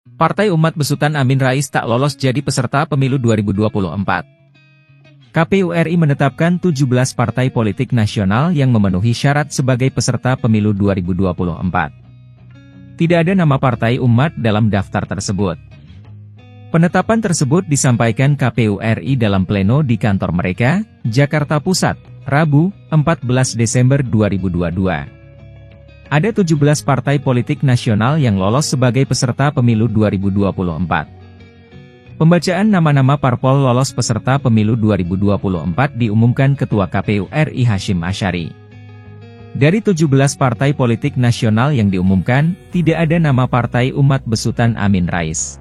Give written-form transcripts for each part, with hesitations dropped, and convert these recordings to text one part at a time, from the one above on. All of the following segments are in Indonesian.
Partai Umat besutan Amin Rais tak lolos jadi peserta pemilu 2024. KPU RI menetapkan 17 partai politik nasional yang memenuhi syarat sebagai peserta pemilu 2024. Tidak ada nama Partai Umat dalam daftar tersebut. Penetapan tersebut disampaikan KPU RI dalam pleno di kantor mereka, Jakarta Pusat, Rabu, 14 Desember 2022. Ada 17 partai politik nasional yang lolos sebagai peserta pemilu 2024. Pembacaan nama-nama parpol lolos peserta pemilu 2024 diumumkan Ketua KPU RI Hasyim Asyari. Dari 17 partai politik nasional yang diumumkan, tidak ada nama Partai Umat besutan Amin Rais.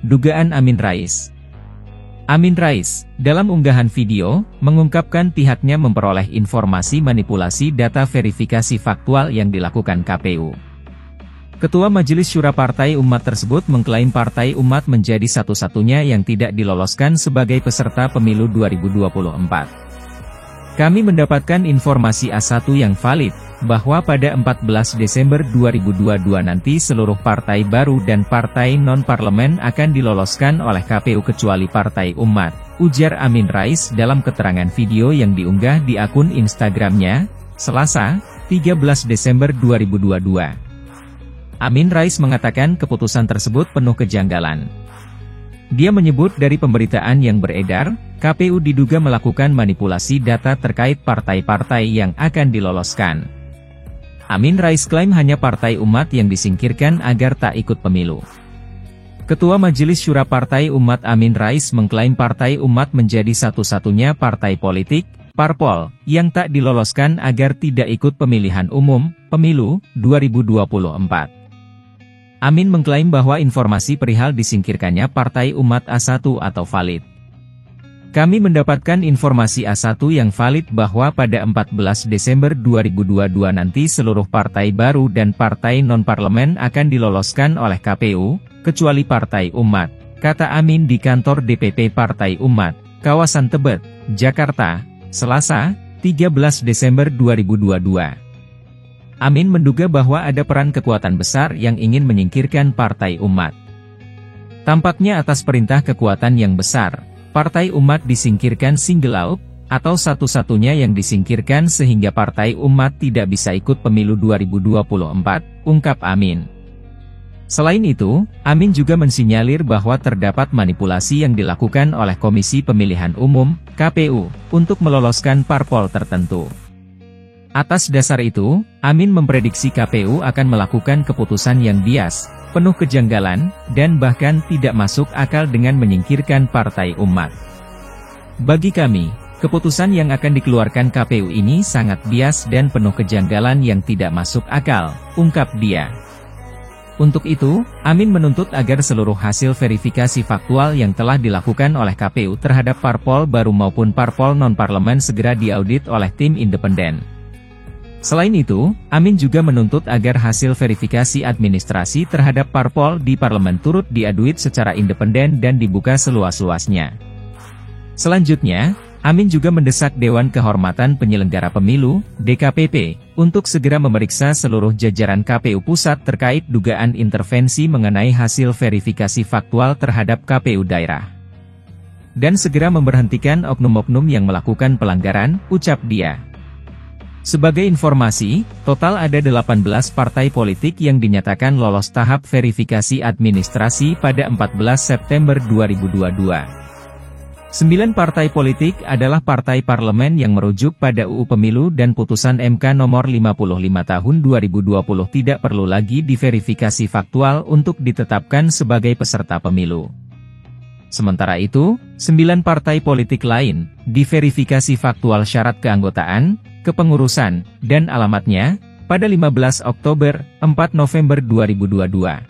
Dugaan Amin Rais. Amin Rais, dalam unggahan video, mengungkapkan pihaknya memperoleh informasi manipulasi data verifikasi faktual yang dilakukan KPU. Ketua Majelis Syura Partai Umat tersebut mengklaim Partai Umat menjadi satu-satunya yang tidak diloloskan sebagai peserta pemilu 2024. Kami mendapatkan informasi A1 yang valid, bahwa pada 14 Desember 2022 nanti seluruh partai baru dan partai non-parlemen akan diloloskan oleh KPU kecuali Partai Umat, ujar Amin Rais dalam keterangan video yang diunggah di akun Instagramnya, Selasa, 13 Desember 2022. Amin Rais mengatakan keputusan tersebut penuh kejanggalan. Dia menyebut dari pemberitaan yang beredar, KPU diduga melakukan manipulasi data terkait partai-partai yang akan diloloskan. Amin Rais klaim hanya Partai Umat yang disingkirkan agar tak ikut pemilu. Ketua Majelis Syura Partai Umat Amin Rais mengklaim Partai Umat menjadi satu-satunya partai politik, parpol, yang tak diloloskan agar tidak ikut pemilihan umum, pemilu, 2024. Amin mengklaim bahwa informasi perihal disingkirkannya Partai Umat A1 atau valid. Kami mendapatkan informasi A1 yang valid bahwa pada 14 Desember 2022 nanti seluruh partai baru dan partai non-parlemen akan diloloskan oleh KPU, kecuali Partai Umat, kata Amin di kantor DPP Partai Umat, kawasan Tebet, Jakarta, Selasa, 13 Desember 2022. Amin menduga bahwa ada peran kekuatan besar yang ingin menyingkirkan Partai Umat. Tampaknya atas perintah kekuatan yang besar, Partai Umat disingkirkan single out, atau satu-satunya yang disingkirkan sehingga Partai Umat tidak bisa ikut pemilu 2024, ungkap Amin. Selain itu, Amin juga mensinyalir bahwa terdapat manipulasi yang dilakukan oleh Komisi Pemilihan Umum, KPU, untuk meloloskan parpol tertentu. Atas dasar itu, Amin memprediksi KPU akan melakukan keputusan yang bias, penuh kejanggalan, dan bahkan tidak masuk akal dengan menyingkirkan Partai Umat. Bagi kami, keputusan yang akan dikeluarkan KPU ini sangat bias dan penuh kejanggalan yang tidak masuk akal, ungkap dia. Untuk itu, Amin menuntut agar seluruh hasil verifikasi faktual yang telah dilakukan oleh KPU terhadap parpol baru maupun parpol non-parlemen segera diaudit oleh tim independen. Selain itu, Amin juga menuntut agar hasil verifikasi administrasi terhadap parpol di parlemen turut diaudit secara independen dan dibuka seluas-luasnya. Selanjutnya, Amin juga mendesak Dewan Kehormatan Penyelenggara Pemilu, DKPP, untuk segera memeriksa seluruh jajaran KPU Pusat terkait dugaan intervensi mengenai hasil verifikasi faktual terhadap KPU daerah. Dan segera memberhentikan oknum-oknum yang melakukan pelanggaran, ucap dia. Sebagai informasi, total ada 18 partai politik yang dinyatakan lolos tahap verifikasi administrasi pada 14 September 2022. 9 partai politik adalah partai parlemen yang merujuk pada UU Pemilu dan putusan MK nomor 55 tahun 2020 tidak perlu lagi diverifikasi faktual untuk ditetapkan sebagai peserta pemilu. Sementara itu, 9 partai politik lain, diverifikasi faktual syarat keanggotaan, kepengurusan, dan alamatnya, pada 15 Oktober, 4 November 2022.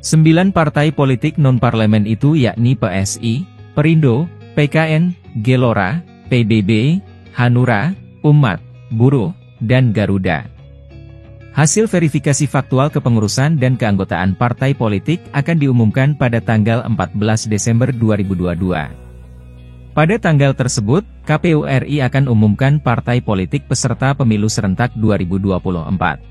9 partai politik non-parlemen itu yakni PSI, Perindo, PKN, Gelora, PBB, Hanura, Umat, Buruh, dan Garuda. Hasil verifikasi faktual kepengurusan dan keanggotaan partai politik akan diumumkan pada tanggal 14 Desember 2022. Pada tanggal tersebut, KPU RI akan umumkan partai politik peserta pemilu serentak 2024.